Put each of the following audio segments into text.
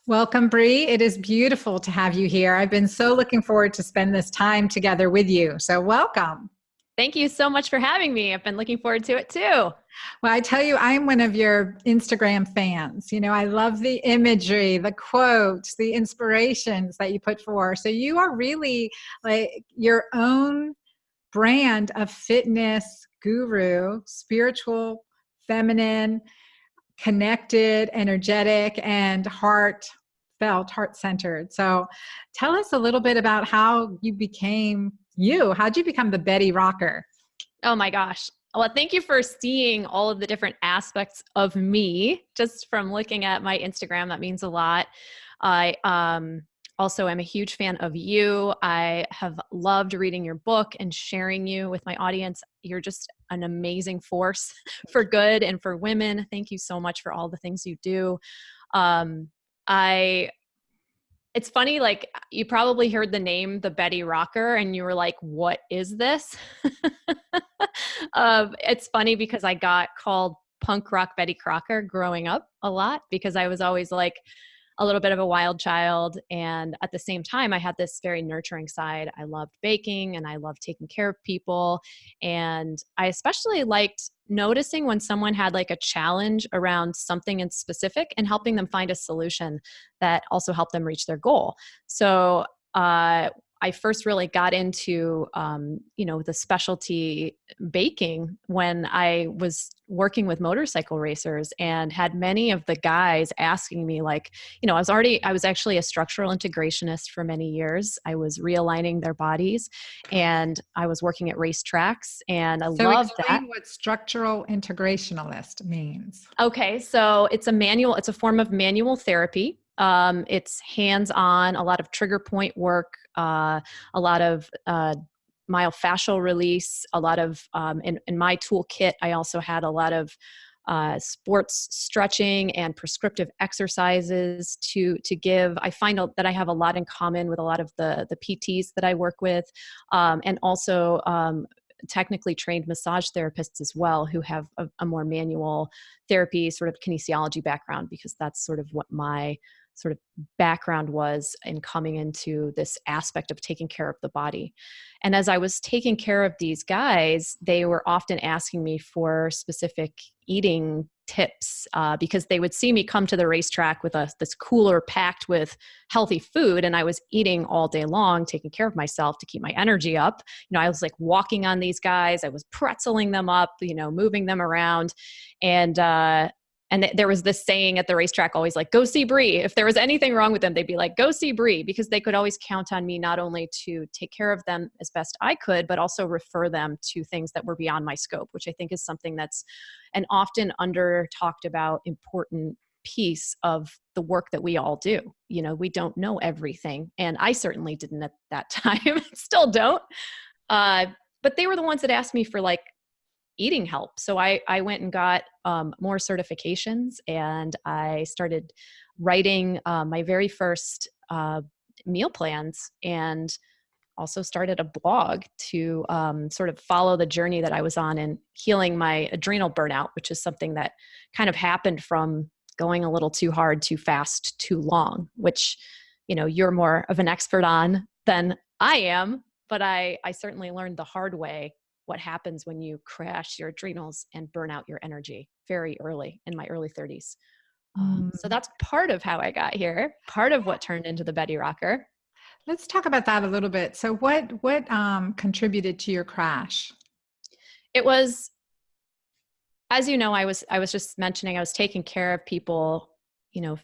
Welcome, Bree. It is beautiful to have you here. I've been so looking forward to spend this time together with you. So welcome. Thank you so much for having me. I've been looking forward to it too. Well, I tell you, I'm one of your Instagram fans. I love the imagery, the quotes, the inspirations that you put forth. So you are really like your own brand of fitness guru, spiritual, feminine, connected, energetic, and heart centered. So tell us a little bit about how you became you. How'd you become the Betty Rocker? Oh my gosh. Well, thank you for seeing all of the different aspects of me just from looking at my Instagram. That means a lot. I also am a huge fan of you. I have loved reading your book and sharing you with my audience. You're just an amazing force for good and for women. Thank you so much for all the things you do. I It's funny, like you probably heard the name the Betty Rocker and you were like, what is this? It's funny because I got called punk rock Betty Crocker growing up a lot because I was always like a little bit of a wild child. And at the same time, I had this very nurturing side. I loved baking and I loved taking care of people. And I especially liked noticing when someone had like a challenge around something in specific and helping them find a solution that also helped them reach their goal. So, I first really got into, the specialty baking when I was working with motorcycle racers and had many of the guys asking me like, I was actually a structural integrationist for many years. I was realigning their bodies and I was working at racetracks and I So loved that. explain what structural integrationalist means. Okay, so it's a form of manual therapy. It's hands-on, a lot of trigger point work, a lot of myofascial release, a lot of, in my toolkit, I also had a lot of sports stretching and prescriptive exercises to give. I find that I have a lot in common with a lot of the PTs that I work with, and also technically trained massage therapists as well who have a more manual therapy sort of kinesiology background, because that's sort of what my sort of background was in coming into this aspect of taking care of the body. And as I was taking care of these guys, they were often asking me for specific eating tips, because they would see me come to the racetrack with this cooler packed with healthy food, and I was eating all day long, taking care of myself to keep my energy up. I was like walking on these guys, I was pretzeling them up, moving them around, and there was this saying at the racetrack always like, go see Bree. If there was anything wrong with them, they'd be like, go see Bree, because they could always count on me not only to take care of them as best I could, but also refer them to things that were beyond my scope, which I think is something that's an often under talked about important piece of the work that we all do. We don't know everything. And I certainly didn't at that time, still don't. But they were the ones that asked me for like eating help. So I went and got more certifications, and I started writing my very first meal plans, and also started a blog to sort of follow the journey that I was on in healing my adrenal burnout, which is something that kind of happened from going a little too hard, too fast, too long, which, you're more of an expert on than I am. But I certainly learned the hard way what happens when you crash your adrenals and burn out your energy very early in my early 30s. So Mm. that's part of how I got here, part of what turned into the Betty Rocker. Let's talk about that a little bit. So what contributed to your crash? It was, as you know, I was just mentioning I was taking care of people,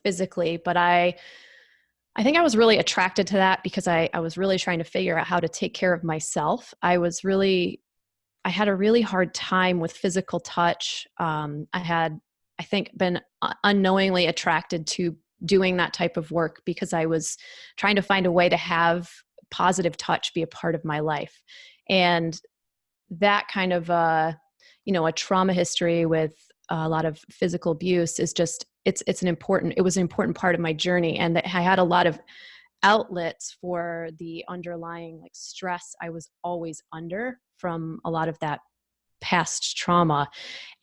physically, but I think I was really attracted to that because I was really trying to figure out how to take care of myself. I had a really hard time with physical touch. I had, I think, been unknowingly attracted to doing that type of work because I was trying to find a way to have positive touch be a part of my life. And that kind of, a trauma history with a lot of physical abuse is just, it was an important part of my journey. And that I had a lot of outlets for the underlying like stress I was always under from a lot of that past trauma.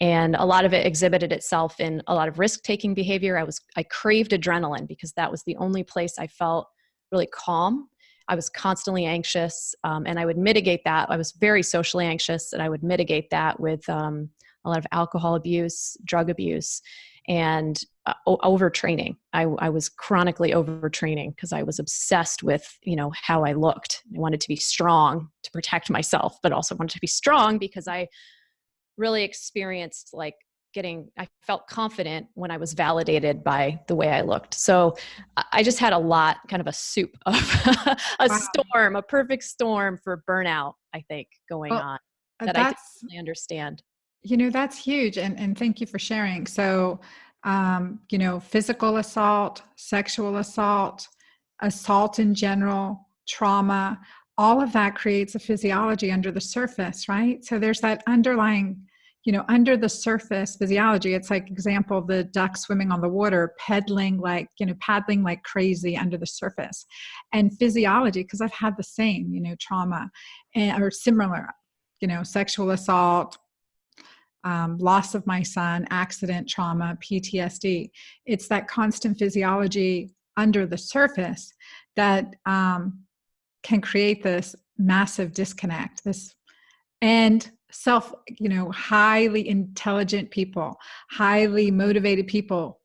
And a lot of it exhibited itself in a lot of risk-taking behavior. I craved adrenaline because that was the only place I felt really calm. I was constantly anxious, and I would mitigate that. I was very socially anxious, and I would mitigate that with a lot of alcohol abuse, drug abuse, and overtraining. I was chronically overtraining because I was obsessed with, how I looked. I wanted to be strong to protect myself, but also wanted to be strong because I really experienced I felt confident when I was validated by the way I looked. So I just had a lot, kind of a soup of a perfect storm for burnout, I think, going on that I didn't really understand. That's huge. And thank you for sharing. So, physical assault, sexual assault in general, trauma, all of that creates a physiology under the surface, right? So there's that underlying, under the surface physiology. It's like, example, the duck swimming on the water, paddling like crazy under the surface. And physiology, because I've had the same, trauma or similar, sexual assault, loss of my son, accident, trauma, PTSD. It's that constant physiology under the surface that can create this massive disconnect. And highly intelligent people, highly motivated people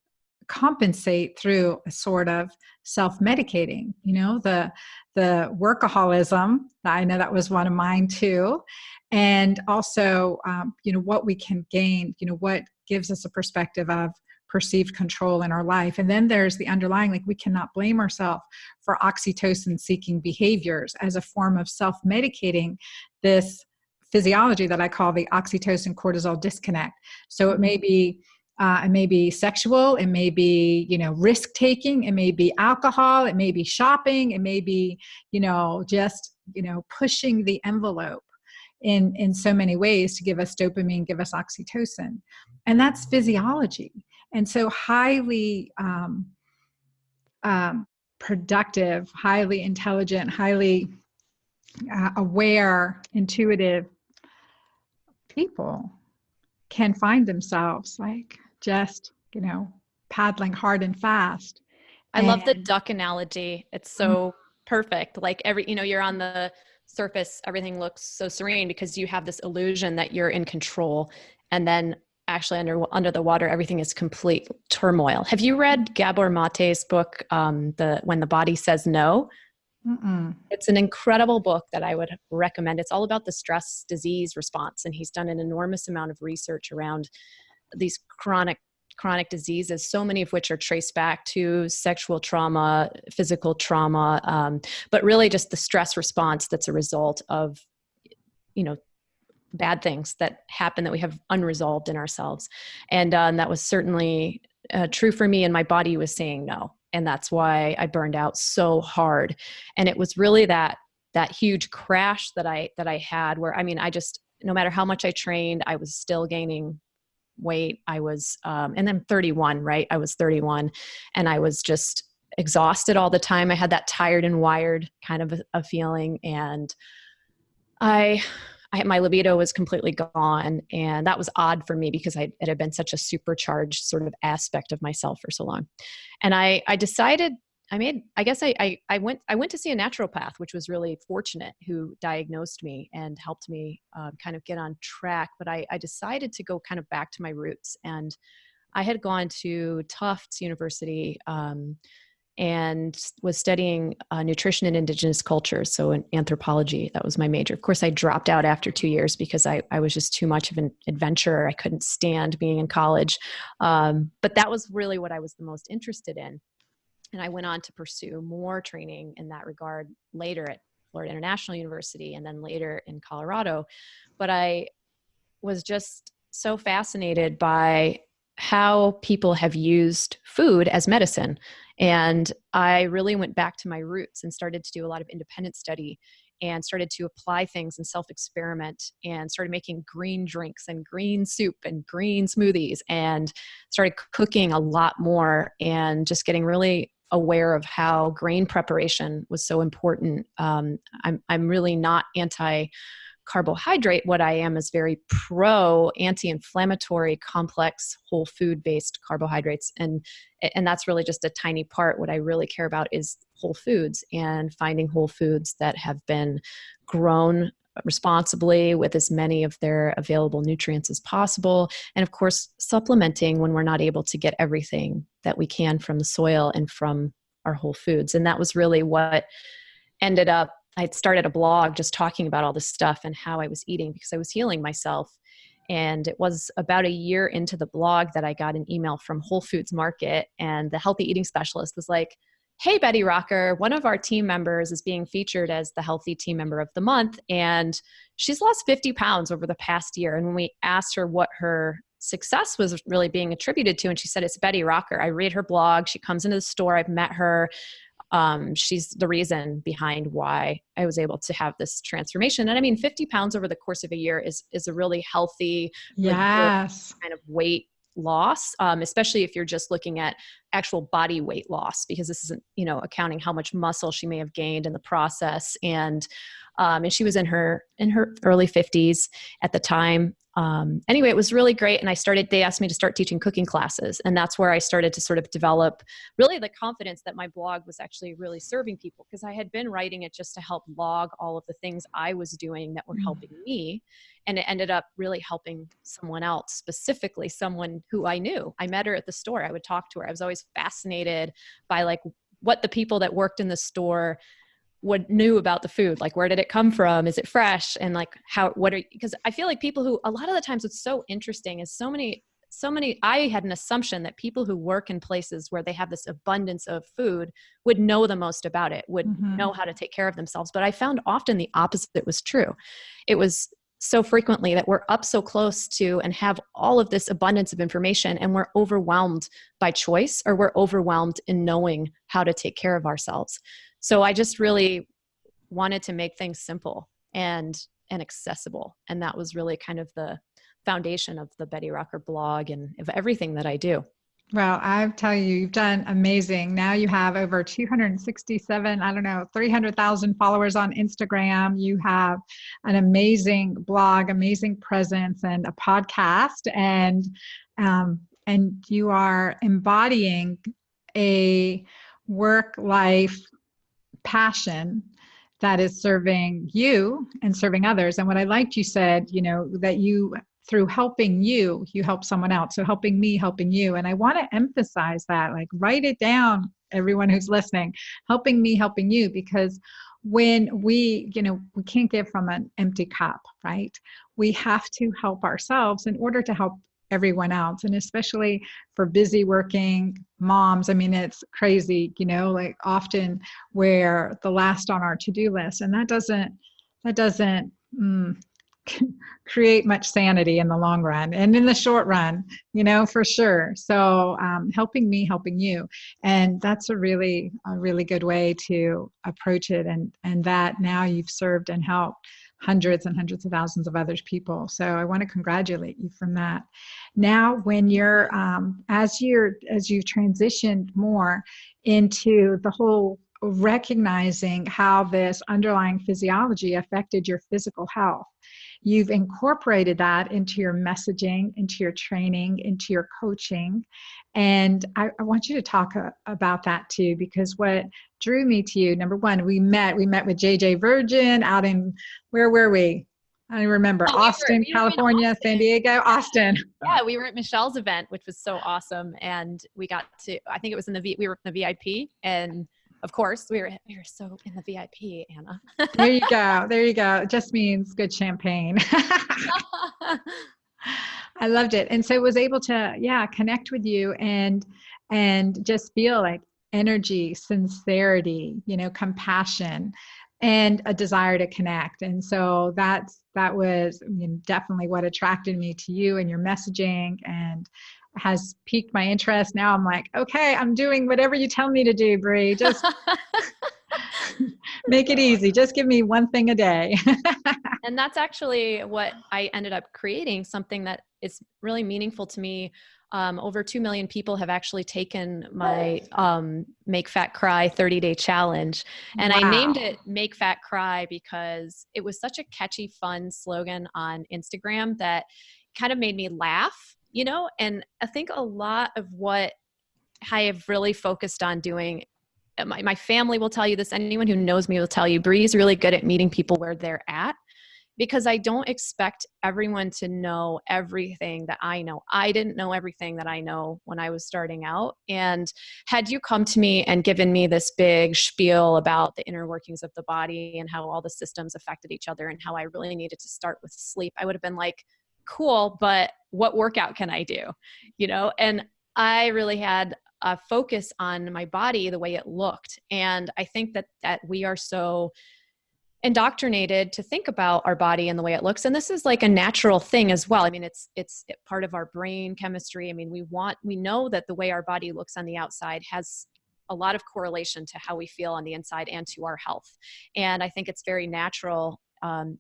compensate through a sort of self-medicating, the workaholism. I know that was one of mine too. And also, what we can gain, what gives us a perspective of perceived control in our life. And then there's the underlying, we cannot blame ourselves for oxytocin seeking behaviors as a form of self-medicating this physiology that I call the oxytocin cortisol disconnect. So it may be sexual, it may be, risk taking, it may be alcohol, it may be shopping, it may be, just, pushing the envelope in so many ways to give us dopamine, give us oxytocin. And that's physiology. And so highly productive, highly intelligent, highly aware, intuitive people can find themselves just, paddling hard and fast. I love the duck analogy. It's so perfect. Like you're on the surface, everything looks so serene because you have this illusion that you're in control. And then actually under the water, everything is complete turmoil. Have you read Gabor Mate's book, When the Body Says No? Mm-mm. It's an incredible book that I would recommend. It's all about the stress disease response. And he's done an enormous amount of research around these chronic diseases, so many of which are traced back to sexual trauma, physical trauma, but really just the stress response that's a result of, bad things that happen that we have unresolved in ourselves. And that was certainly true for me, and my body was saying no. And that's why I burned out so hard. And it was really that huge crash that I had where, I just, no matter how much I trained, I was still gaining weight. I was, and I'm 31, right? I was 31 and I was just exhausted all the time. I had that tired and wired kind of a feeling. And my libido was completely gone. And that was odd for me because it had been such a supercharged sort of aspect of myself for so long. And I decided, I went to see a naturopath, which was really fortunate, who diagnosed me and helped me kind of get on track. But I decided to go kind of back to my roots. And I had gone to Tufts University and was studying nutrition in indigenous cultures. So in anthropology, that was my major. Of course, I dropped out after 2 years because I was just too much of an adventurer. I couldn't stand being in college. But that was really what I was the most interested in. And I went on to pursue more training in that regard later at Florida International University and then later in Colorado. But I was just so fascinated by how people have used food as medicine. And I really went back to my roots and started to do a lot of independent study and started to apply things and self-experiment and started making green drinks and green soup and green smoothies and started cooking a lot more and just getting really aware of how grain preparation was so important. I'm really not carbohydrate, what I am is very pro anti-inflammatory, complex, whole food based carbohydrates. And that's really just a tiny part. What I really care about is whole foods and finding whole foods that have been grown responsibly with as many of their available nutrients as possible. And of course, supplementing when we're not able to get everything that we can from the soil and from our whole foods. And that was really what ended up, I'd started a blog just talking about all this stuff and how I was eating because I was healing myself. And it was about a year into the blog that I got an email from Whole Foods Market, and the healthy eating specialist was like, "Hey, Betty Rocker, one of our team members is being featured as the healthy team member of the month, and she's lost 50 pounds over the past year." And when we asked her what her success was really being attributed to, and she said, "It's Betty Rocker. I read her blog. She comes into the store. I've met her. She's the reason behind why I was able to have this transformation." And I mean, 50 pounds over the course of a year is a really healthy, really good Yes. kind of weight loss, especially if you're just looking at actual body weight loss, because this isn't, accounting how much muscle she may have gained in the process. And she was in her early 50s at the time. Anyway, it was really great. And they asked me to start teaching cooking classes. And that's where I started to sort of develop really the confidence that my blog was actually really serving people, because I had been writing it just to help log all of the things I was doing that were helping me. And it ended up really helping someone else, specifically someone who I knew. I met her at the store. I would talk to her. I was always fascinated by like what the people that worked in the store knew about the food. Like, where did it come from? Is it fresh? And like, because I feel like people who, a lot of the times what's so interesting is so many, I had an assumption that people who work in places where they have this abundance of food would know the most about it, would know how to take care of themselves. But I found often the opposite was true. It was so frequently that we're up so close to and have all of this abundance of information, and we're overwhelmed by choice, or we're overwhelmed in knowing how to take care of ourselves. So I just really wanted to make things simple and accessible. And that was really kind of the foundation of the Betty Rocker blog and of everything that I do. Well, I tell you, you've done amazing. Now you have over 267, 300,000 followers on Instagram. You have an amazing blog, amazing presence, and a podcast. And you are embodying a work-life passion that is serving you and serving others. And what I liked, you said, that you, through helping you help someone else. So helping me, helping you. And I want to emphasize that, like, write it down, everyone who's listening, helping me, helping you, because when we can't give from an empty cup, right? We have to help ourselves in order to help everyone else. And especially for busy working moms, I mean, it's crazy, like often we're the last on our to-do list, and that doesn't create much sanity in the long run and in the short run, for sure. So helping me, helping you. And that's a really good way to approach it. And that now you've served and helped hundreds and hundreds of thousands of other people. So I want to congratulate you from that. Now, when you're, as you've transitioned more into the whole recognizing how this underlying physiology affected your physical health, you've incorporated that into your messaging, into your training, into your coaching. And I want you to talk about that too, because what drew me to you, number one, we met with JJ Virgin out in, where were we? I don't remember. Austin, California, Austin. San Diego, Austin. Yeah, we were at Michelle's event, which was so awesome. And we got to, I think it was we were in the VIP, and of course, we were so in the VIP, Anna. There you go. It just means good champagne. I loved it. And so was able to, connect with you and just feel like energy, sincerity, compassion, and a desire to connect. And so that was definitely what attracted me to you and your messaging, and has piqued my interest. Now I'm like, okay, I'm doing whatever you tell me to do, Bree. Just make it easy. Just give me one thing a day. And that's actually what I ended up creating, something that is really meaningful to me. over 2 million people have actually taken my Make Fat Cry 30-day challenge. And I named it Make Fat Cry because it was such a catchy, fun slogan on Instagram that kind of made me laugh, and I think a lot of what I have really focused on doing, my family will tell you this, anyone who knows me will tell you, Bree is really good at meeting people where they're at, because I don't expect everyone to know everything that I know. I didn't know everything that I know when I was starting out. And had you come to me and given me this big spiel about the inner workings of the body and how all the systems affected each other and how I really needed to start with sleep, I would have been like, cool, but what workout can I do? And I really had a focus on my body, the way it looked. And I think that we are so indoctrinated to think about our body and the way it looks. And this is like a natural thing as well. I mean, it's part of our brain chemistry. I mean, we know that the way our body looks on the outside has a lot of correlation to how we feel on the inside and to our health. And I think it's very natural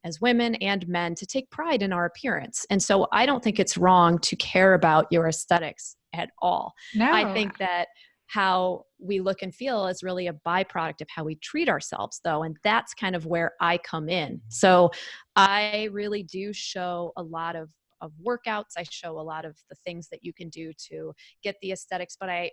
as women and men to take pride in our appearance. And so I don't think it's wrong to care about your aesthetics at all. No. I think that how we look and feel is really a byproduct of how we treat ourselves, though. And that's kind of where I come in. So I really do show a lot of workouts. I show a lot of the things that you can do to get the aesthetics, but I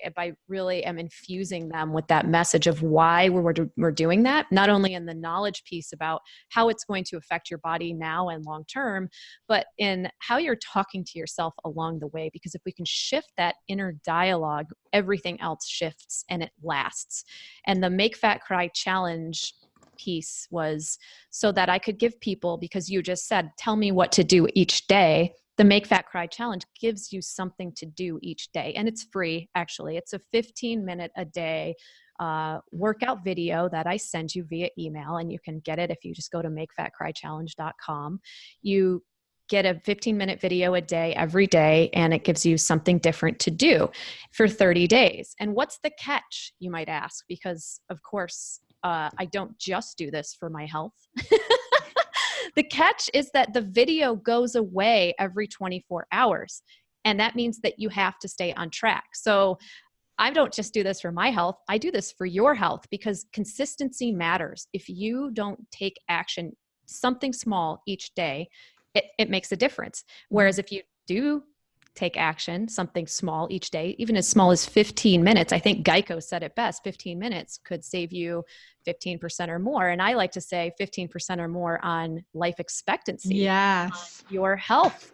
really am infusing them with that message of why we're doing that, not only in the knowledge piece about how it's going to affect your body now and long term, but in how you're talking to yourself along the way. Because if we can shift that inner dialogue, everything else shifts and it lasts. And the Make Fat Cry challenge piece was so that I could give people, because you just said, tell me what to do each day. The Make Fat Cry challenge gives you something to do each day. And it's free, actually. It's a 15-minute a day workout video that I send you via email. And you can get it if you just go to makefatcrychallenge.com. You get a 15-minute video a day every day, and it gives you something different to do for 30 days. And what's the catch, you might ask? Because, of course, I don't just do this for my health. The catch is that the video goes away every 24 hours. And that means that you have to stay on track. So I don't just do this for my health. I do this for your health, because consistency matters. If you don't take action, something small each day, it makes a difference. Whereas if you do take action, something small each day, even as small as 15 minutes. I think Geico said it best, 15 minutes could save you 15% or more. And I like to say 15% or more on life expectancy. Yes. Your health,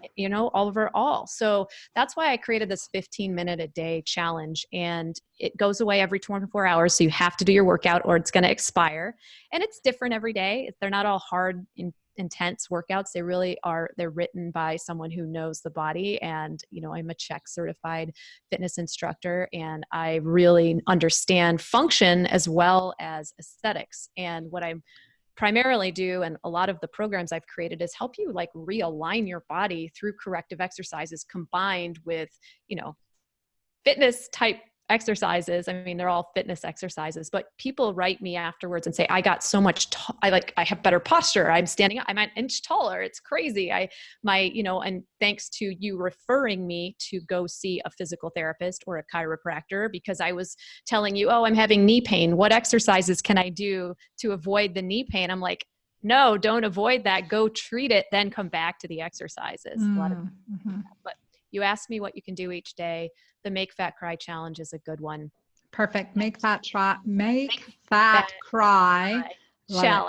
overall. So that's why I created this 15-minute a day challenge, and it goes away every 24 hours. So you have to do your workout or it's going to expire. And it's different every day. They're not all hard, intense workouts. They really are. They're written by someone who knows the body. And, I'm a CHEK certified fitness instructor, and I really understand function as well as aesthetics. And what I primarily do, and a lot of the programs I've created, is help you like realign your body through corrective exercises combined with, fitness type exercises. I mean, they're all fitness exercises, but people write me afterwards and say, I got so much, I have better posture. I'm standing up. I'm an inch taller. It's crazy. And thanks to you referring me to go see a physical therapist or a chiropractor, because I was telling you, I'm having knee pain. What exercises can I do to avoid the knee pain? I'm like, no, don't avoid that. Go treat it, then come back to the exercises. A lot of but you asked me what you can do each day. The Make Fat Cry challenge is a good one. Perfect. Make Fat Cry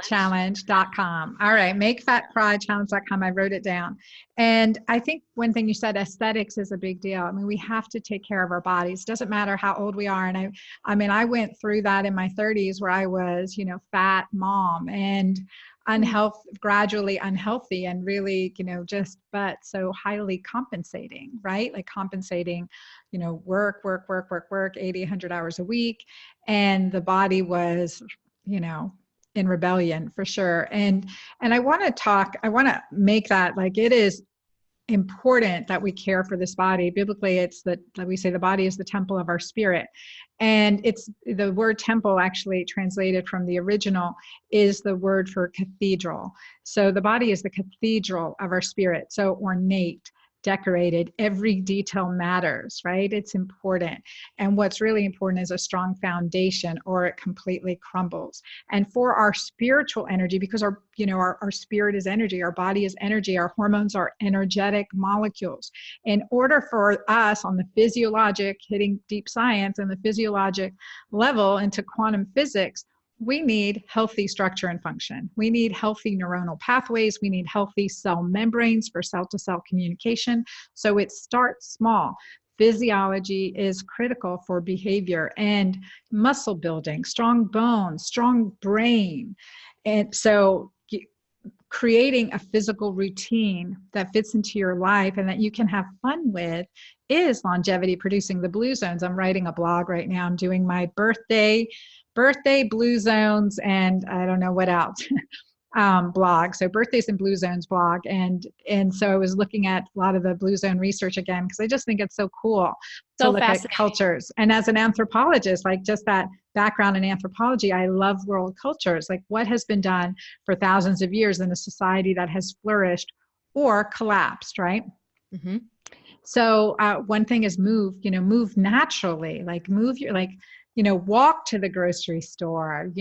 challenge.com. All right. Makefatcrychallenge.com. I wrote it down. And I think one thing you said, aesthetics is a big deal. I mean, we have to take care of our bodies. Doesn't matter how old we are. And I went through that in my 30s where I was, fat mom and gradually unhealthy, and really, but so highly compensating, right? Like compensating, work, 80, 100 hours a week. And the body was, in rebellion for sure. And I want to make that like, it is important that we care for this body. Biblically, it's that we say the body is the temple of our spirit. And it's the word temple, actually translated from the original, is the word for cathedral. So the body is the cathedral of our spirit. So ornate, decorated. Every detail matters, right? It's important. And what's really important is a strong foundation, or it completely crumbles. And for our spiritual energy, because our spirit is energy, our body is energy, our hormones are energetic molecules. In order for us on the physiologic, hitting deep science and the physiologic level into quantum physics, we need healthy structure and function. We need healthy neuronal pathways. We need healthy cell membranes for cell-to-cell communication. So it starts small. Physiology is critical for behavior and muscle building, strong bones, strong brain. And so creating a physical routine that fits into your life and that you can have fun with is longevity producing the blue zones. I'm writing a blog right now. I'm doing my birthday blue zones, and I don't know what else. Blog. So birthdays and blue zones blog. And so I was looking at a lot of the blue zone research again, because I just think it's so cool to look at cultures. And as an anthropologist, like just that background in anthropology, I love world cultures. Like what has been done for thousands of years in a society that has flourished or collapsed, right? Mm-hmm. So one thing is move naturally, walk to the grocery store,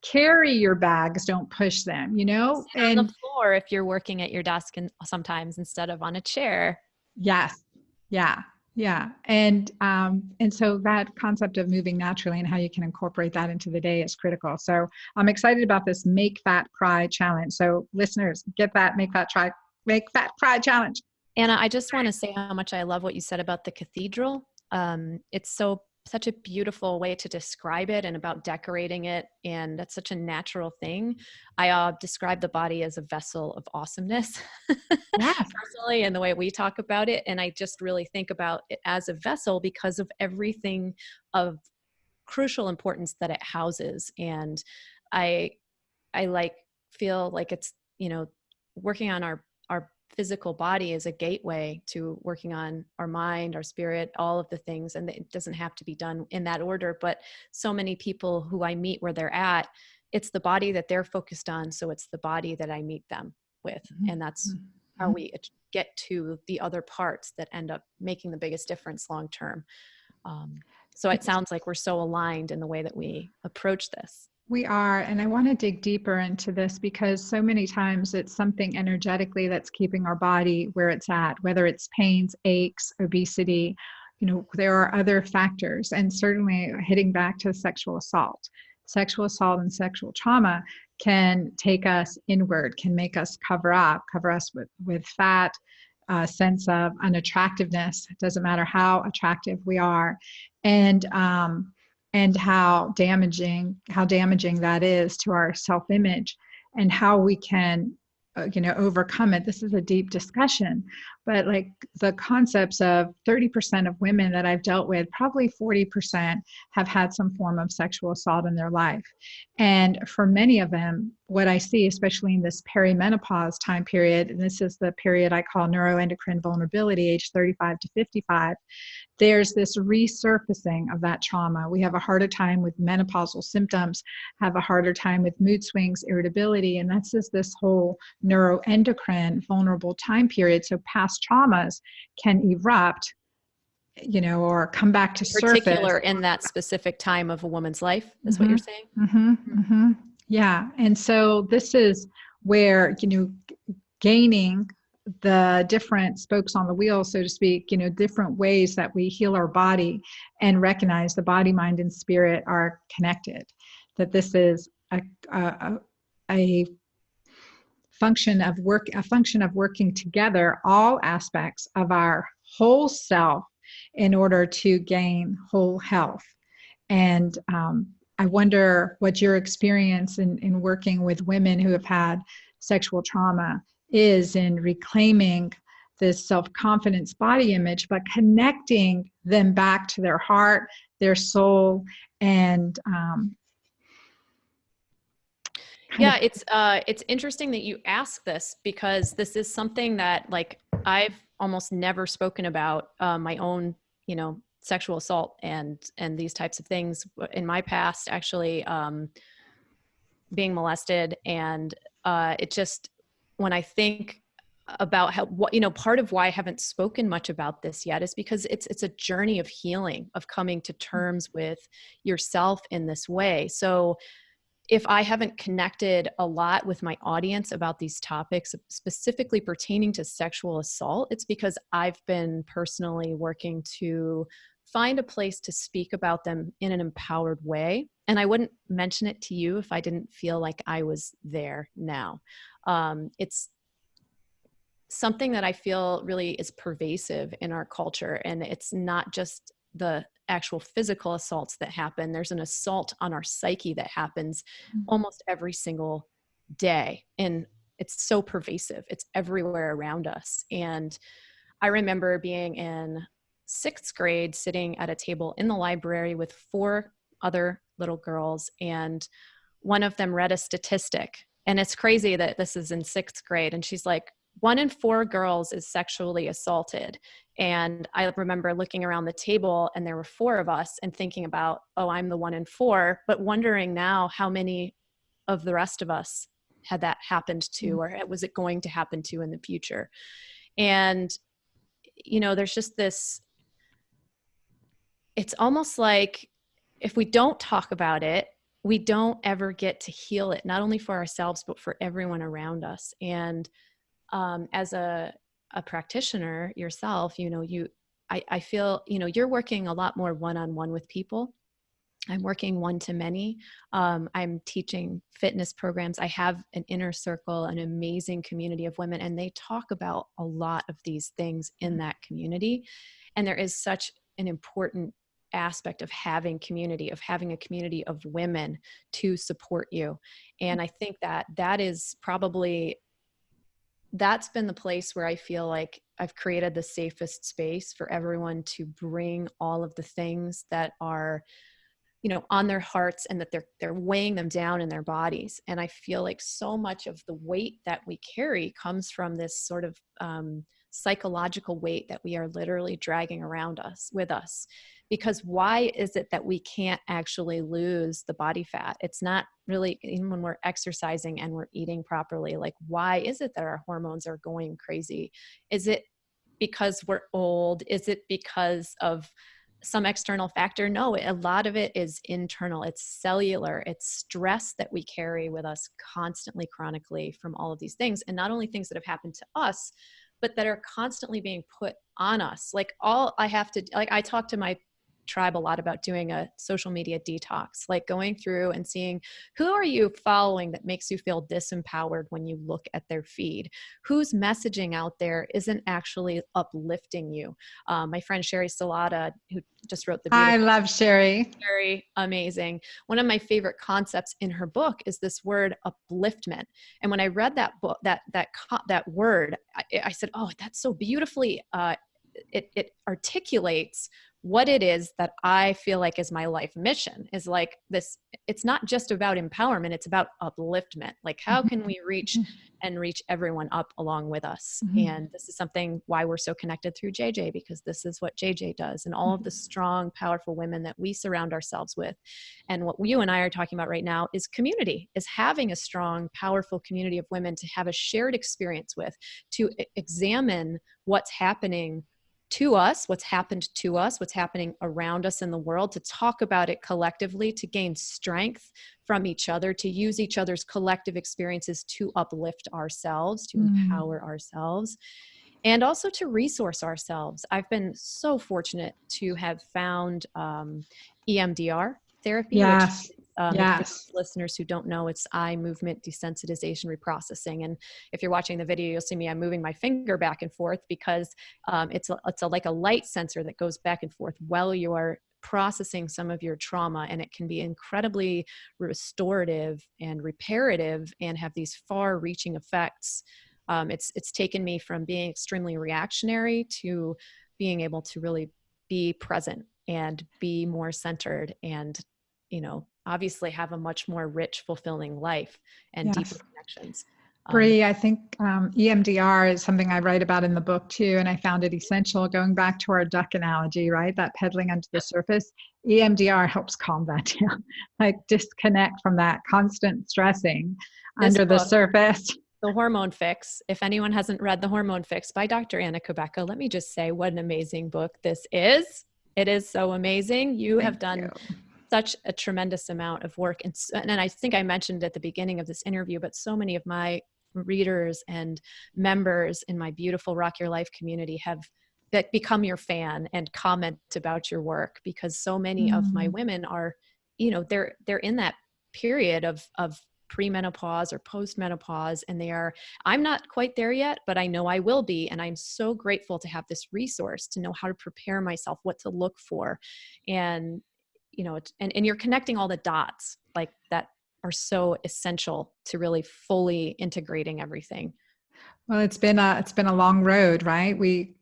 carry your bags, don't push them, Sit on the floor if you're working at your desk, and sometimes instead of on a chair. Yes. Yeah. Yeah. And so that concept of moving naturally and how you can incorporate that into the day is critical. So I'm excited about this Make Fat Cry challenge. So listeners, get that Make Fat Cry challenge. Anna, I just want to say how much I love what you said about the cathedral. It's such a beautiful way to describe it, and about decorating it. And that's such a natural thing. I describe the body as a vessel of awesomeness, personally, and the way we talk about it. And I just really think about it as a vessel because of everything of crucial importance that it houses. And I feel like it's, working on our physical body is a gateway to working on our mind, our spirit, all of the things. And it doesn't have to be done in that order, but so many people who I meet where they're at, it's the body that they're focused on. So it's the body that I meet them with. And that's how we get to the other parts that end up making the biggest difference long-term. So it sounds like we're so aligned in the way that we approach this. We are. And I want to dig deeper into this, because so many times it's something energetically that's keeping our body where it's at, whether it's pains, aches, obesity. There are other factors. And certainly hitting back to sexual assault and sexual trauma can take us inward, can make us cover us with fat, sense of unattractiveness. It doesn't matter how attractive we are. And how damaging that is to our self-image, and how we can overcome it. This is a deep discussion, but like the concepts of 30% of women that I've dealt with, probably 40% have had some form of sexual assault in their life. And for many of them, what I see, especially in this perimenopause time period, and this is the period I call neuroendocrine vulnerability, age 35 to 55, there's this resurfacing of that trauma. We have a harder time with menopausal symptoms, have a harder time with mood swings, irritability, and that's just this whole neuroendocrine vulnerable time period. So past traumas can erupt, or come back to surface. In particular, in that specific time of a woman's life, is what you're saying? Yeah. And so this is where, gaining the different spokes on the wheel, so to speak, different ways that we heal our body and recognize the body, mind, and spirit are connected, that this is a function of working together, all aspects of our whole self, in order to gain whole health. And I wonder what your experience in working with women who have had sexual trauma is in reclaiming this self-confidence body image, but connecting them back to their heart, their soul, and it's interesting that you ask this, because this is something that, like, I've almost never spoken about my own, sexual assault and these types of things in my past, actually, being molested. And it just, when I think about how, what, part of why I haven't spoken much about this yet is because it's a journey of healing, of coming to terms with yourself in this way. So if I haven't connected a lot with my audience about these topics, specifically pertaining to sexual assault, it's because I've been personally working to find a place to speak about them in an empowered way. And I wouldn't mention it to you if I didn't feel like I was there now. It's something that I feel really is pervasive in our culture. And it's not just the actual physical assaults that happen. There's an assault on our psyche that happens almost every single day. And it's so pervasive. It's everywhere around us. And I remember being in 6th grade, sitting at a table in the library with 4 other little girls. And one of them read a statistic. And it's crazy that this is in 6th grade. And she's like, 1 in 4 girls is sexually assaulted. And I remember looking around the table and there were 4 of us and thinking about, oh, I'm the 1 in 4, but wondering now how many of the rest of us had that happened to, or was it going to happen to in the future? And, there's just this, it's almost like if we don't talk about it, we don't ever get to heal it, not only for ourselves, but for everyone around us. And as a practitioner yourself, I feel, you're working a lot more one-on-one with people. I'm working one-to-many. I'm teaching fitness programs. I have an inner circle, an amazing community of women, and they talk about a lot of these things in that community. And there is such an important aspect of having community, of having a community of women to support you. And I think that is probably, that's been the place where I feel like I've created the safest space for everyone to bring all of the things that are, on their hearts, and that they're weighing them down in their bodies. And I feel like so much of the weight that we carry comes from this sort of psychological weight that we are literally dragging around us with us. Because why is it that we can't actually lose the body fat? It's not really, even when we're exercising and we're eating properly, like, why is it that our hormones are going crazy? Is it because we're old? Is it because of some external factor? No, a lot of it is internal. It's cellular. It's stress that we carry with us constantly, chronically, from all of these things. And not only things that have happened to us, but that are constantly being put on us. Like, all I have to, like, I talk to my tribe a lot about doing a social media detox, like going through and seeing, who are you following that makes you feel disempowered when you look at their feed? Whose messaging out there isn't actually uplifting you? My friend Sherry Salata, who just wrote the beautiful, I love Sherry. very amazing. One of my favorite concepts in her book is this word upliftment. And when I read that book, that word, I said, oh, that's so beautifully, it articulates what it is that I feel like is my life mission, is like this. It's not just about empowerment. It's about upliftment. Like, how can we reach everyone up along with us? And this is something why we're so connected through JJ, because this is what JJ does, and all of the strong, powerful women that we surround ourselves with. And what you and I are talking about right now is community, is having a strong, powerful community of women to have a shared experience with, to examine what's happening to us, what's happened to us, what's happening around us in the world, to talk about it collectively, to gain strength from each other, to use each other's collective experiences to uplift ourselves, to empower ourselves, and also to resource ourselves. I've been so fortunate to have found EMDR therapy, Yes. which for Yes. listeners who don't know, it's eye movement desensitization reprocessing. And if you're watching the video, you'll see me, I'm moving my finger back and forth because it's like a light sensor that goes back and forth while you are processing some of your trauma. And it can be incredibly restorative and reparative and have these far reaching effects. It's taken me from being extremely reactionary to being able to really be present and be more centered, and obviously have a much more rich, fulfilling life and deeper connections. Bree, I think EMDR is something I write about in the book too, and I found it essential, going back to our duck analogy, right? That pedaling under the surface. EMDR helps calm that down, like disconnect from that constant stressing under the surface. The Hormone Fix. If anyone hasn't read The Hormone Fix by Dr. Anna Cabeca, let me just say what an amazing book this is. It is so amazing. You have Thank done you. such a tremendous amount of work. And I think I mentioned at the beginning of this interview, but so many of my readers and members in my beautiful Rock Your Life community have that become your fan and comment about your work, because so many of my women are, they're in that period of premenopause or postmenopause, and I'm not quite there yet, but I know I will be. And I'm so grateful to have this resource to know how to prepare myself, what to look for. And, and you're connecting all the dots like that are so essential to really fully integrating everything. Well, it's been a long road, right? We,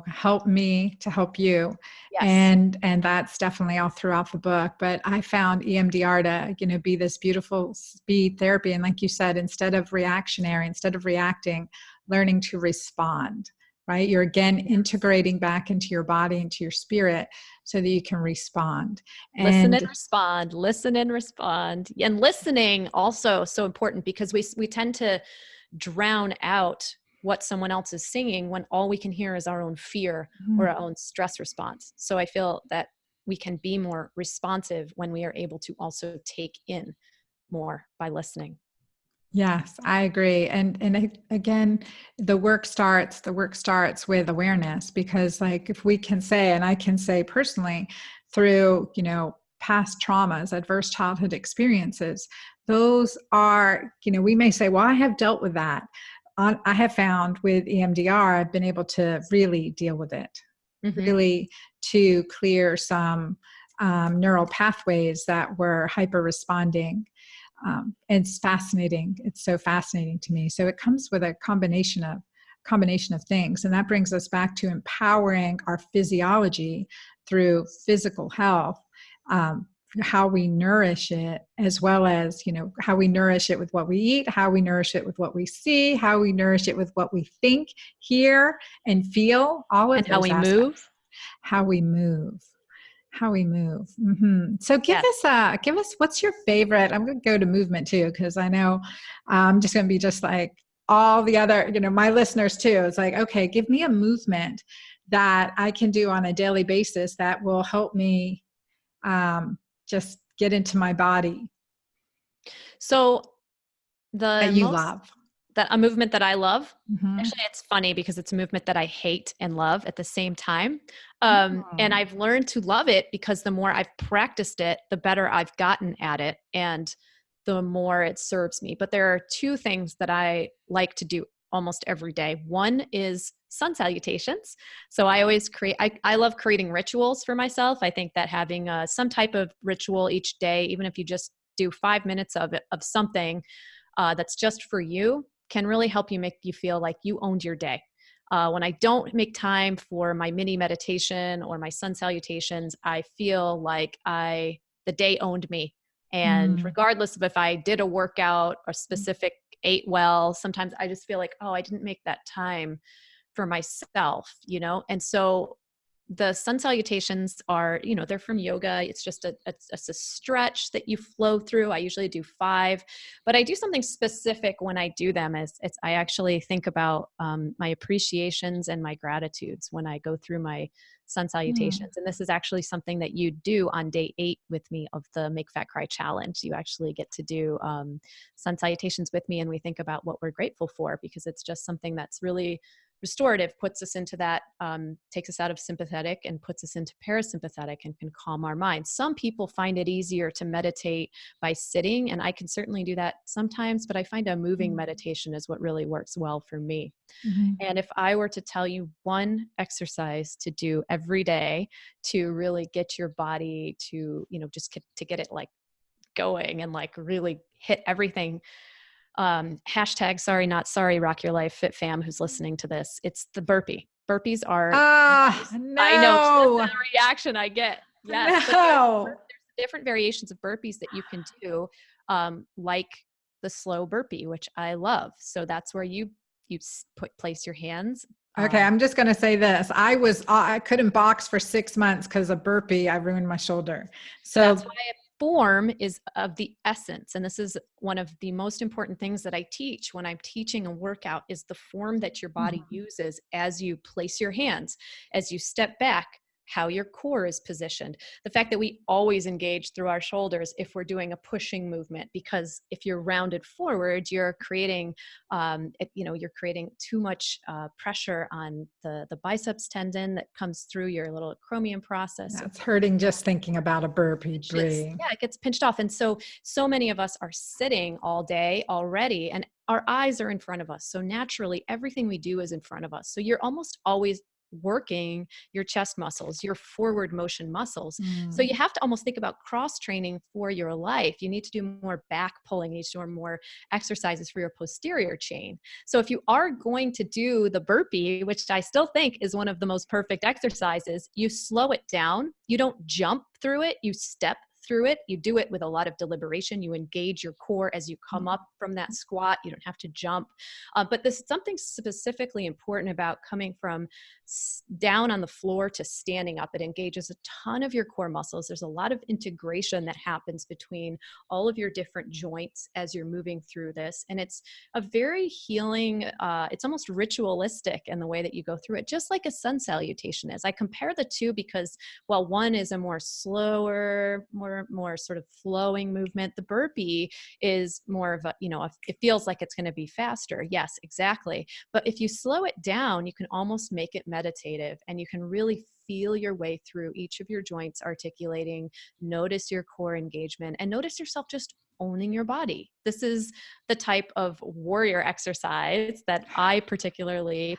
help me to help you. Yes. And that's definitely all throughout the book. But I found EMDR to, be this beautiful speed therapy. And like you said, instead of reacting, learning to respond, right? You're again integrating back into your body, into your spirit, so that you can respond. Listen And and respond, listen and respond. And listening also so important, because we tend to drown out what someone else is singing when all we can hear is our own fear or our own stress response. So I feel that we can be more responsive when we are able to also take in more by listening. yes, I agree. Again, the work starts with awareness, because like if we can say, and I can say personally through, past traumas, adverse childhood experiences, those are, we may say, well, I have dealt with that. I have found with EMDR, I've been able to really deal with it, Mm-hmm. really to clear some neural pathways that were hyper responding. It's fascinating. It's so fascinating to me. So it comes with a combination of things, and that brings us back to empowering our physiology through physical health, how we nourish it, as well as how we nourish it with what we eat, how we nourish it with what we see, how we nourish it with what we think, hear, and feel. All of And how those we aspects. move. How we move. So give Yes. us what's your favorite. I'm going to go to movement too, because I know I'm just going to be just like all the other, my listeners too. It's like, okay, give me a movement that I can do on a daily basis that will help me just get into my body So that you love. a movement that I love. Mm-hmm. Actually, it's funny because it's a movement that I hate and love at the same time. And Oh. I've learned to love it because the more I've practiced it, the better I've gotten at it, and the more it serves me. But there are two things that I like to do almost every day. One is sun salutations. So I always I love creating rituals for myself. I think that having some type of ritual each day, even if you just do 5 minutes of it, of something that's just for you, can really help make you feel like you owned your day. When I don't make time for my mini meditation or my sun salutations, I feel like the day owned me. And Mm. regardless of if I did a workout or specific ate well, sometimes I just feel like, oh, I didn't make that time for myself, And so the sun salutations are, they're from yoga. It's just it's a stretch that you flow through. I usually do 5, but I do something specific when I do them. I actually think about my appreciations and my gratitudes when I go through my sun Mm. salutations. And this is actually something that you do on day 8 with me of the Make Fat Cry Challenge. You actually get to do sun salutations with me, and we think about what we're grateful for, because it's just something that's really restorative, puts us into that, takes us out of sympathetic and puts us into parasympathetic, and can calm our minds. Some people find it easier to meditate by sitting, and I can certainly do that sometimes, but I find a moving meditation is what really works well for me. Mm-hmm. And if I were to tell you one exercise to do every day to really get your body to, just to get it like going and like really hit everything, hashtag sorry not sorry Rock Your Life Fit Fam who's listening to this, it's the burpee. Burpees are I know, just No. the reaction I get. Yes, but No. there's different variations of burpees that you can do, like the slow burpee, which I love. So that's where you place your hands. Okay, I'm just going to say this. I couldn't box for 6 months because of burpee. I ruined my shoulder. That's So why form is of the essence. And this is one of the most important things that I teach when I'm teaching a workout is the form that your body uses as you place your hands, as you step back, how your core is positioned. The fact that we always engage through our shoulders if we're doing a pushing movement, because if you're rounded forward, you're creating, you're creating too much pressure on the biceps tendon that comes through your little acromion process. That's hurting just thinking about a burpee, Bree. Yeah, it gets pinched off. And so many of us are sitting all day already, and our eyes are in front of us. So naturally, everything we do is in front of us. So you're almost always working your chest muscles, your forward motion muscles. So you have to almost think about cross training for your life. You need to do more back pulling, you need to do more exercises for your posterior chain. So if you are going to do the burpee, which I still think is one of the most perfect exercises, you slow it down. You don't jump through it, you step through it. You do it with a lot of deliberation. You engage your core as you come up from that squat. You don't have to jump. But there's something specifically important about coming from down on the floor to standing up. It engages a ton of your core muscles. There's a lot of integration that happens between all of your different joints as you're moving through this. And it's a very healing, it's almost ritualistic in the way that you go through it, just like a sun salutation is. I compare the two because while one is a more slower, more sort of flowing movement, the burpee is more of a, it feels like it's going to be faster. Yes, exactly. But if you slow it down, you can almost make it meditative, and you can really feel your way through each of your joints articulating, notice your core engagement, and notice yourself just owning your body. This is the type of warrior exercise that I particularly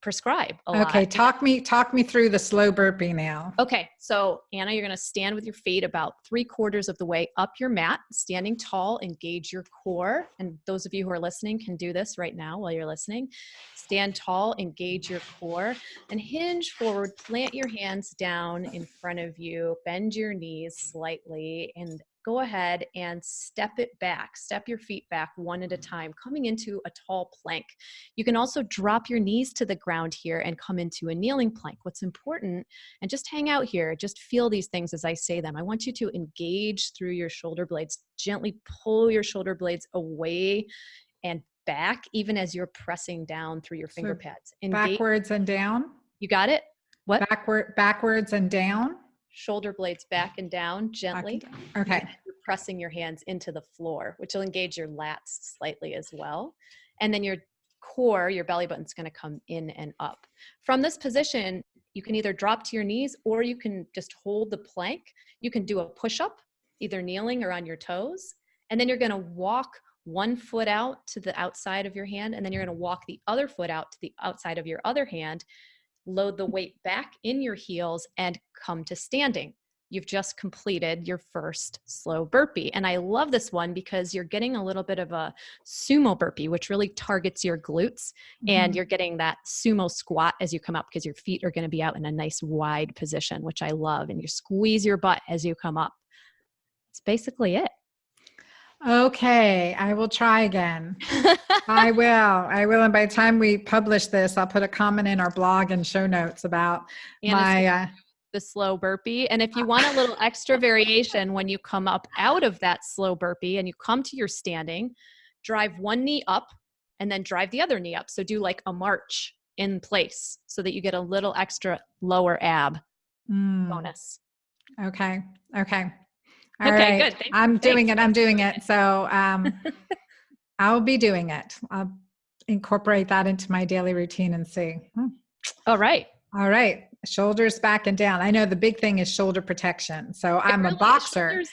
prescribe a lot. Okay, talk me through the slow burpee now. Okay, so Anna, you're going to stand with your feet about 3/4 of the way up your mat, standing tall, engage your core. And those of you who are listening can do this right now while you're listening. Stand tall, engage your core, and hinge forward, plant your hands down in front of you, bend your knees slightly, and go ahead and step your feet back one at a time, coming into a tall plank. You can also drop your knees to the ground here and come into a kneeling plank. What's important, and just hang out here, just feel these things as I say them. I want you to engage through your shoulder blades, gently pull your shoulder blades away and back, even as you're pressing down through your finger pads. Backwards and down? You got it? What? Backwards and down? Shoulder blades back and down gently. Okay. You're pressing your hands into the floor, which will engage your lats slightly as well. And then your core, your belly button's going to come in and up. From this position, you can either drop to your knees or you can just hold the plank. You can do a push-up, either kneeling or on your toes. And then you're going to walk one foot out to the outside of your hand, and then you're going to walk the other foot out to the outside of your other hand. Load the weight back in your heels and come to standing. You've just completed your first slow burpee. And I love this one because you're getting a little bit of a sumo burpee, which really targets your glutes. And you're getting that sumo squat as you come up because your feet are going to be out in a nice wide position, which I love. And you squeeze your butt as you come up. That's basically it. Okay, I will try again. I will. And by the time we publish this, I'll put a comment in our blog and show notes about the slow burpee. And if you want a little extra variation when you come up out of that slow burpee and you come to your standing, drive one knee up and then drive the other knee up. So do like a march in place so that you get a little extra lower ab bonus. Okay. All right. Good. I'm doing it. So I'll be doing it. I'll incorporate that into my daily routine and see. All right. Shoulders back and down. I know the big thing is shoulder protection. So I'm a boxer.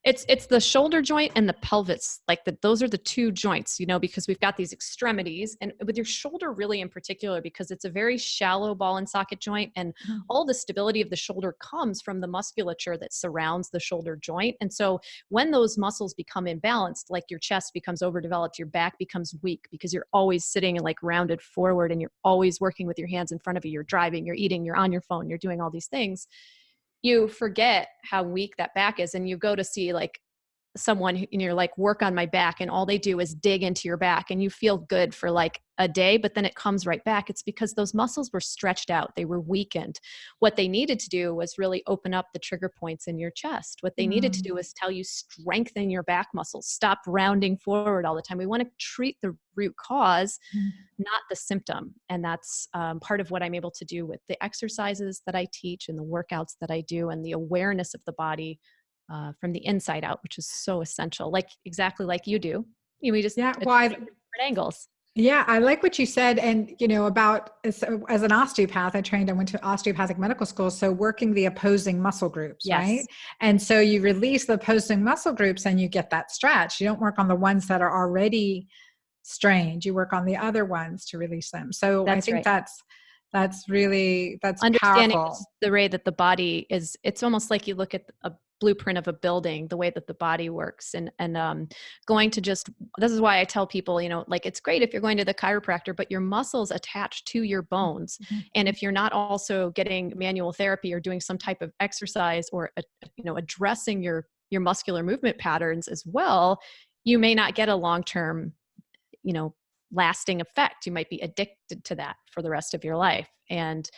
It's the shoulder joint and the pelvis, those are the two joints, because we've got these extremities, and with your shoulder really in particular, because it's a very shallow ball and socket joint, and all the stability of the shoulder comes from the musculature that surrounds the shoulder joint. And so when those muscles become imbalanced, like your chest becomes overdeveloped, your back becomes weak because you're always sitting and rounded forward, and you're always working with your hands in front of you. You're driving, you're eating, you're on your phone, you're doing all these things. You forget how weak that back is, and you go to see someone who, and you're like, work on my back, and all they do is dig into your back, and you feel good for like a day, but then it comes right back. It's because those muscles were stretched out. They were weakened. What they needed to do was really open up the trigger points in your chest. What they needed to do was tell you, strengthen your back muscles, stop rounding forward all the time. We want to treat the root cause, not the symptom. And that's part of what I'm able to do with the exercises that I teach and the workouts that I do, and the awareness of the body from the inside out, which is so essential. Like exactly like you do. We just Yeah. Well, different angles. yeah, I like what you said. And, about as an osteopath, I went to osteopathic medical school. So working the opposing muscle groups, right? Yes. And so you release the opposing muscle groups and you get that stretch. You don't work on the ones that are already strained. You work on the other ones to release them. So I That's think right. that's Understanding powerful. the way that the body is, it's almost like you look at a blueprint of a building, the way that the body works, and going to just, this is why I tell people, like, it's great if you're going to the chiropractor, but your muscles attach to your bones. And if you're not also getting manual therapy or doing some type of exercise or, addressing your muscular movement patterns as well, you may not get a long-term, lasting effect. You might be addicted to that for the rest of your life. And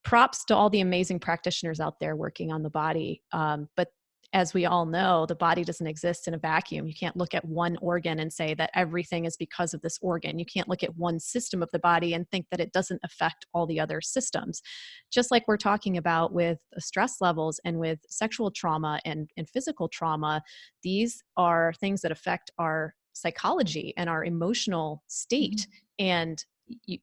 props to all the amazing practitioners out there working on the body. But as we all know, the body doesn't exist in a vacuum. You can't look at one organ and say that everything is because of this organ. You can't look at one system of the body and think that it doesn't affect all the other systems. Just like we're talking about with stress levels and with sexual trauma and physical trauma, these are things that affect our psychology and our emotional state. And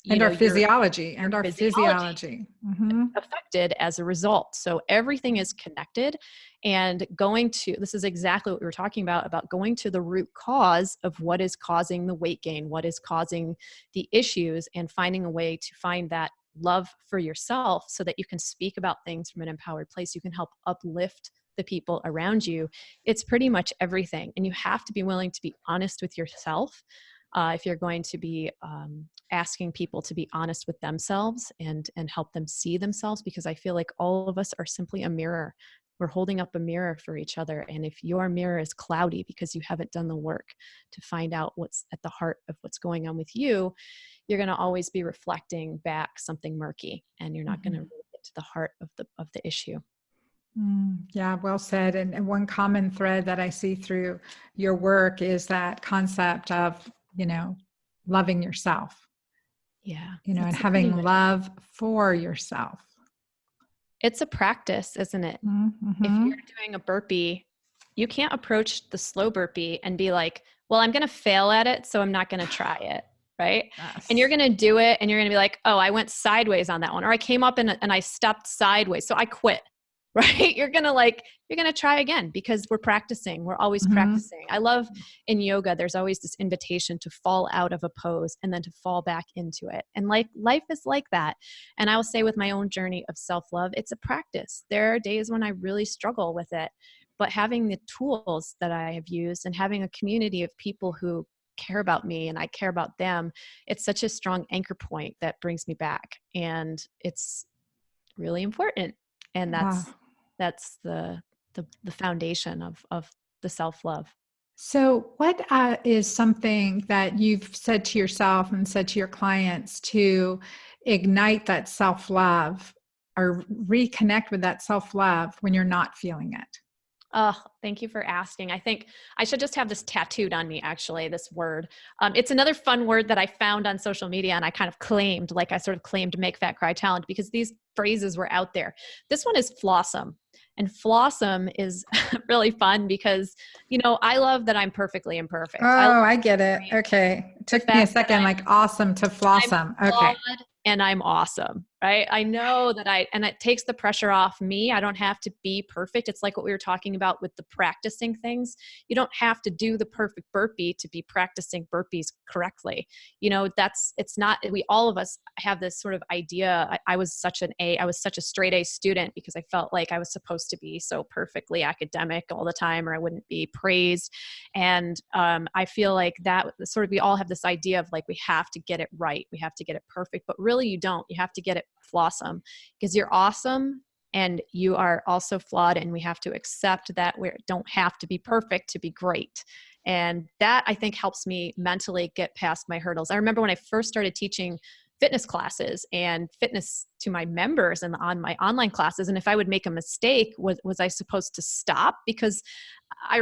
Our physiology. Mm-hmm. affected as a result. So everything is connected, and this is exactly what we were talking about going to the root cause of what is causing the weight gain, what is causing the issues, and finding a way to find that love for yourself so that you can speak about things from an empowered place. You can help uplift the people around you. It's pretty much everything. And you have to be willing to be honest with yourself. If you're going to be asking people to be honest with themselves and help them see themselves, because I feel like all of us are simply a mirror. We're holding up a mirror for each other. And if your mirror is cloudy because you haven't done the work to find out what's at the heart of what's going on with you, you're going to always be reflecting back something murky, and you're not going to really get to the heart of the issue. Yeah, well said. And one common thread that I see through your work is that concept of, loving yourself. Yeah. And having love for yourself. It's a practice, isn't it? Mm-hmm. If you're doing a burpee, you can't approach the slow burpee and be like, well, I'm going to fail at it, so I'm not going to try it. Right. Yes. And you're going to do it, and you're going to be like, oh, I went sideways on that one, or I came up and I stepped sideways, so I quit. Right. You're going to try again, because we're practicing. We're always practicing. I love in yoga, there's always this invitation to fall out of a pose and then to fall back into it. And life is like that. And I will say with my own journey of self-love, it's a practice. There are days when I really struggle with it, but having the tools that I have used and having a community of people who care about me and I care about them, it's such a strong anchor point that brings me back. And it's really important. And that's the foundation of the self-love. So what is something that you've said to yourself and said to your clients to ignite that self-love or reconnect with that self-love when you're not feeling it? Oh, thank you for asking. I think I should just have this tattooed on me, actually, this word. It's another fun word that I found on social media, and I kind of claimed, like I sort of claimed Make Fat Cry Talent, because these phrases were out there. This one is flossom. And flossom is really fun because, I love that I'm perfectly imperfect. Oh, I get it. Okay. It took me a second, like awesome to flossom. Okay. And I'm awesome, right? I know that and it takes the pressure off me. I don't have to be perfect. It's like what we were talking about with the practicing things. You don't have to do the perfect burpee to be practicing burpees correctly. It's not, all of us have this sort of idea. I was such a straight A student because I felt like I was supposed to be so perfectly academic all the time, or I wouldn't be praised. And I feel like that sort of, we all have this idea of like, we have to get it right. We have to get it perfect, but really you don't. You have to get it flossom, because you're awesome and you are also flawed, and we have to accept that we don't have to be perfect to be great. And that, I think, helps me mentally get past my hurdles. I remember when I first started teaching fitness classes and fitness to my members and on my online classes, and if I would make a mistake, was I supposed to stop? Because I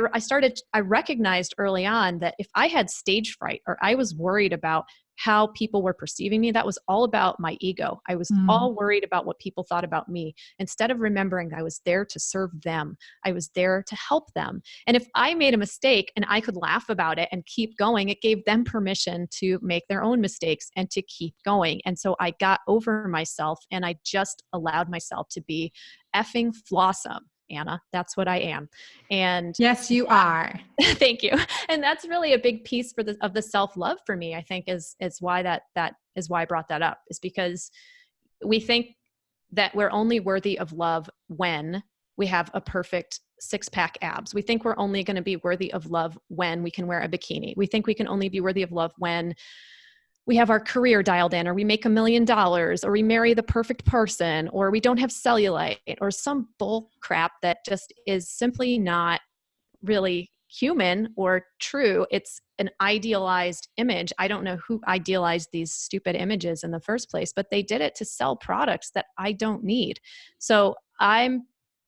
recognized early on that if I had stage fright or I was worried about how people were perceiving me, that was all about my ego. I was Mm. all worried about what people thought about me, instead of remembering I was there to serve them. I was there to help them. And if I made a mistake and I could laugh about it and keep going, it gave them permission to make their own mistakes and to keep going. And so I got over myself, and I just allowed myself to be effing flawsome, Anna. That's what I am. And Yes, you are. thank you. And that's really a big piece of the self-love for me, I think, is why that is why I brought that up, is because we think that we're only worthy of love when we have a perfect six-pack abs. We think we're only going to be worthy of love when we can wear a bikini. We think we can only be worthy of love when we have our career dialed in, or we make $1 million, or we marry the perfect person, or we don't have cellulite, or some bull crap that just is simply not really human or true. It's an idealized image. I don't know who idealized these stupid images in the first place, but they did it to sell products that I don't need. So I'm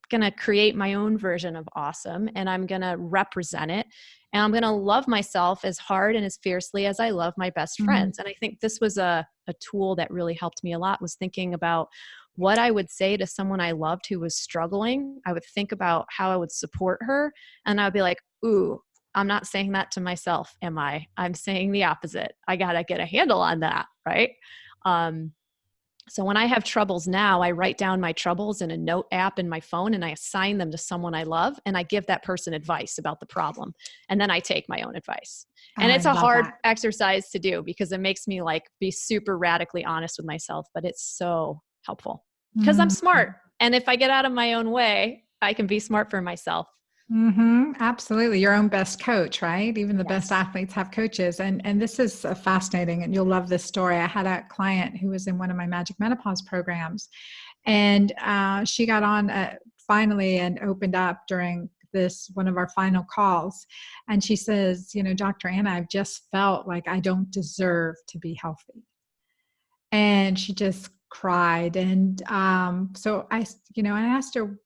going to create my own version of awesome, and I'm going to represent it. And I'm going to love myself as hard and as fiercely as I love my best Mm. friends. And I think this was a tool that really helped me a lot, was thinking about what I would say to someone I loved who was struggling. I would think about how I would support her. And I'd be like, ooh, I'm not saying that to myself, am I? I'm saying the opposite. I got to get a handle on that, right? So when I have troubles now, I write down my troubles in a note app in my phone, and I assign them to someone I love, and I give that person advice about the problem. And then I take my own advice. And I it's a love hard that. exercise to do, because it makes me like be super radically honest with myself, but it's so helpful because I'm Mm. smart. And if I get out of my own way, I can be smart for myself. Mm-hmm. Absolutely. Your own best coach, right? Even the best Yes. athletes have coaches. And this is fascinating, and you'll love this story. I had a client who was in one of my Magic Menopause programs, and she got on finally and opened up during this one of our final calls. And she says, Dr. Anna, I've just felt like I don't deserve to be healthy. And she just cried. And so I asked her,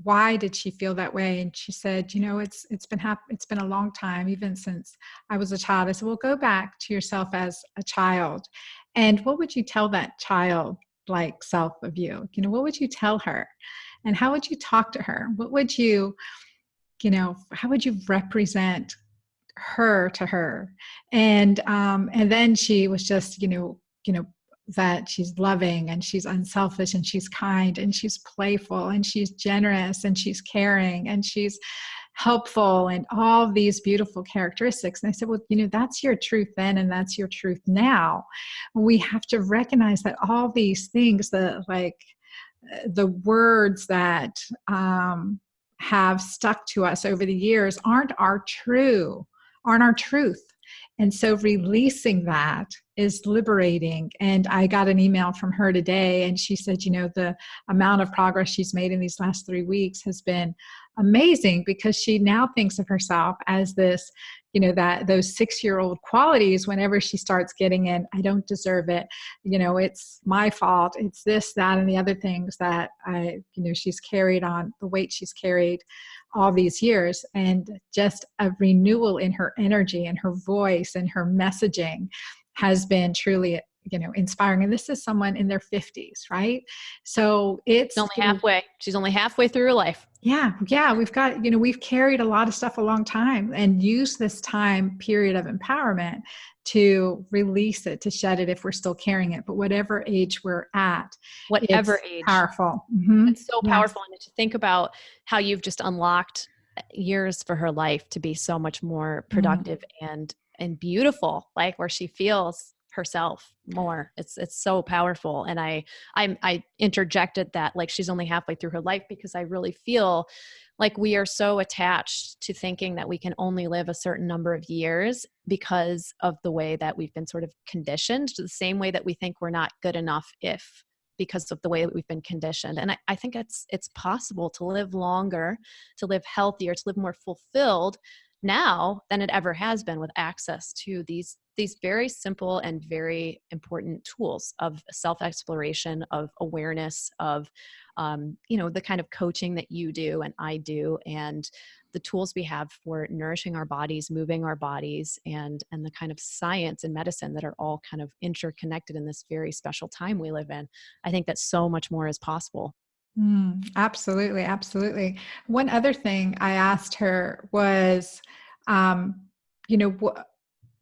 why did she feel that way? And she said, it's been a long time, even since I was a child. I said, well, go back to yourself as a child. And what would you tell that child like self of you? What would you tell her? And how would you talk to her? What would how would you represent her to her? And then she was just, that she's loving and she's unselfish and she's kind and she's playful and she's generous and she's caring and she's helpful and all these beautiful characteristics. And I said, well, that's your truth then, and that's your truth now. We have to recognize that all these things, the words that have stuck to us over the years aren't our truth. And so releasing that is liberating. And I got an email from her today, and she said, the amount of progress she's made in these last 3 weeks has been amazing, because she now thinks of herself as this, that those 6-year-old qualities, whenever she starts getting in, I don't deserve it. It's my fault. It's this, that, and the other things that she's carried on, the weight she's carried all these years. And just a renewal in her energy and her voice and her messaging has been truly inspiring. And this is someone in their 50s, right? So She's only halfway. She's only halfway through her life. Yeah. We've carried a lot of stuff a long time, and use this time period of empowerment to release it, to shed it if we're still carrying it. But whatever age we're at, Whatever it's age. powerful. Mm-hmm. It's so Yes. powerful. And to think about how you've just unlocked years for her life to be so much more productive and beautiful, like where she feels herself more. It's so powerful. And I interjected that, like, she's only halfway through her life, because I really feel like we are so attached to thinking that we can only live a certain number of years because of the way that we've been sort of conditioned, the same way that we think we're not good enough if because of the way that we've been conditioned. And I think it's possible to live longer, to live healthier, to live more fulfilled now than it ever has been, with access to these very simple and very important tools of self-exploration, of awareness, of the kind of coaching that you do and I do, and the tools we have for nourishing our bodies, moving our bodies, and the kind of science and medicine that are all kind of interconnected in this very special time we live in. I think that so much more is possible. Absolutely. Absolutely. One other thing I asked her was,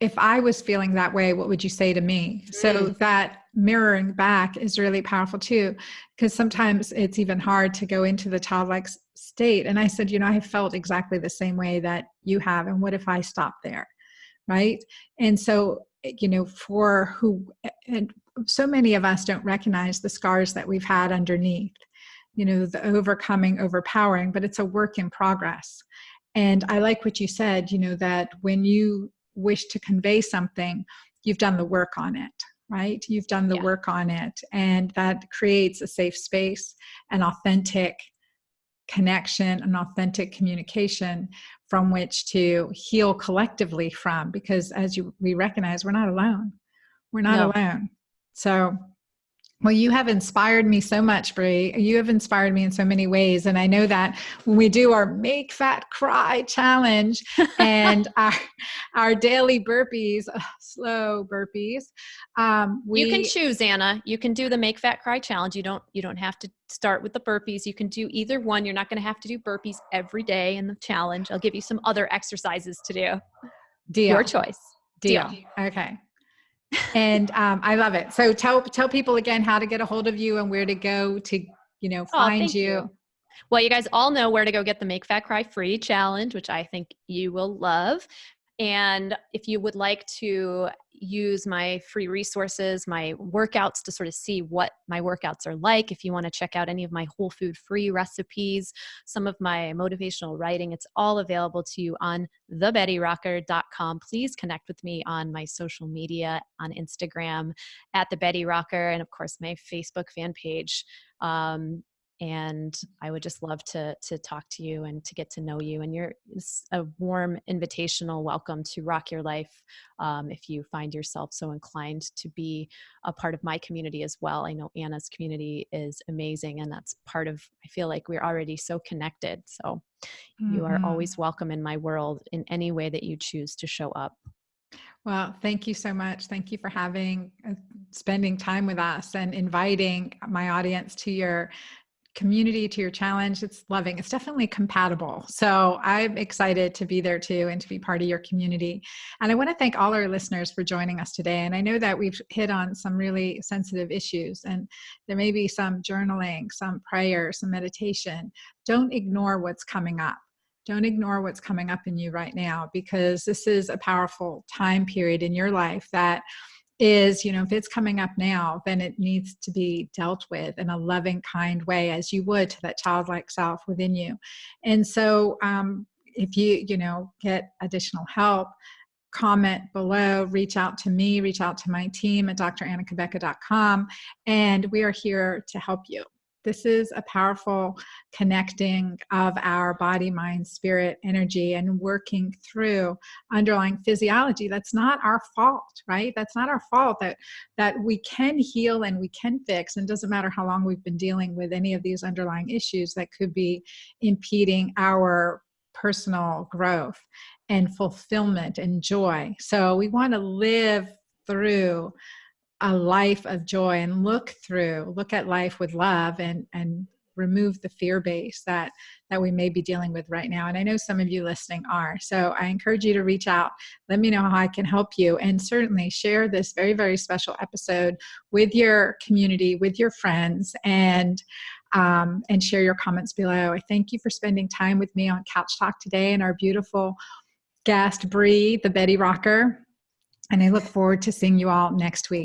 if I was feeling that way, what would you say to me? So that mirroring back is really powerful too, because sometimes it's even hard to go into the childlike state. And I said, I felt exactly the same way that you have. And what if I stop there? Right. And so, and so many of us don't recognize the scars that we've had underneath, the overcoming, overpowering, but it's a work in progress. And I like what you said, that when you wish to convey something, you've done the work on it, right? You've done the work on it. And that creates a safe space, an authentic connection, an authentic communication from which to heal collectively from, because we recognize we're not alone. We're not alone. So, well, you have inspired me so much, Bree. You have inspired me in so many ways. And I know that when we do our Make Fat Cry challenge and our daily burpees, slow burpees, you can choose, Anna. You can do the Make Fat Cry challenge. You don't have to start with the burpees. You can do either one. You're not going to have to do burpees every day in the challenge. I'll give you some other exercises to do. Deal. Your choice. Deal. Okay. And I love it. So tell people again how to get a hold of you and where to go to, find you. Well, you guys all know where to go get the Make Fat Cry free challenge, which I think you will love. And if you would like to use my free resources, my workouts, to sort of see what my workouts are like, if you want to check out any of my whole food free recipes, some of my motivational writing, it's all available to you on thebettyrocker.com. Please connect with me on my social media, on Instagram at the Betty Rocker, and of course my Facebook fan page. And I would just love to talk to you and to get to know you. And it's a warm, invitational welcome to rock your life if you find yourself so inclined to be a part of my community as well. I know Anna's community is amazing, and that's part of, I feel like we're already so connected. So you are always welcome in my world in any way that you choose to show up. Well, thank you so much. Thank you for spending time with us and inviting my audience to your community, to your challenge. It's loving. It's definitely compatible. So I'm excited to be there too and to be part of your community. And I want to thank all our listeners for joining us today. And I know that we've hit on some really sensitive issues, and there may be some journaling, some prayer, some meditation. Don't ignore what's coming up. Don't ignore what's coming up in you right now, because this is a powerful time period in your life that is, if it's coming up now, then it needs to be dealt with in a loving, kind way, as you would to that childlike self within you. And so if you, get additional help, comment below, reach out to me, reach out to my team at drAnnaCabeca.com, and we are here to help you. This is a powerful connecting of our body, mind, spirit, energy, and working through underlying physiology. That's not our fault, right? That's not our fault that we can heal and we can fix. And it doesn't matter how long we've been dealing with any of these underlying issues that could be impeding our personal growth and fulfillment and joy. So we want to live through a life of joy and look at life with love and remove the fear base that we may be dealing with right now. And I know some of you listening are. So I encourage you to reach out. Let me know how I can help you. And certainly share this very, very special episode with your community, with your friends, and share your comments below. I thank you for spending time with me on Couchtalk today and our beautiful guest, Bree, the Betty Rocker. And I look forward to seeing you all next week.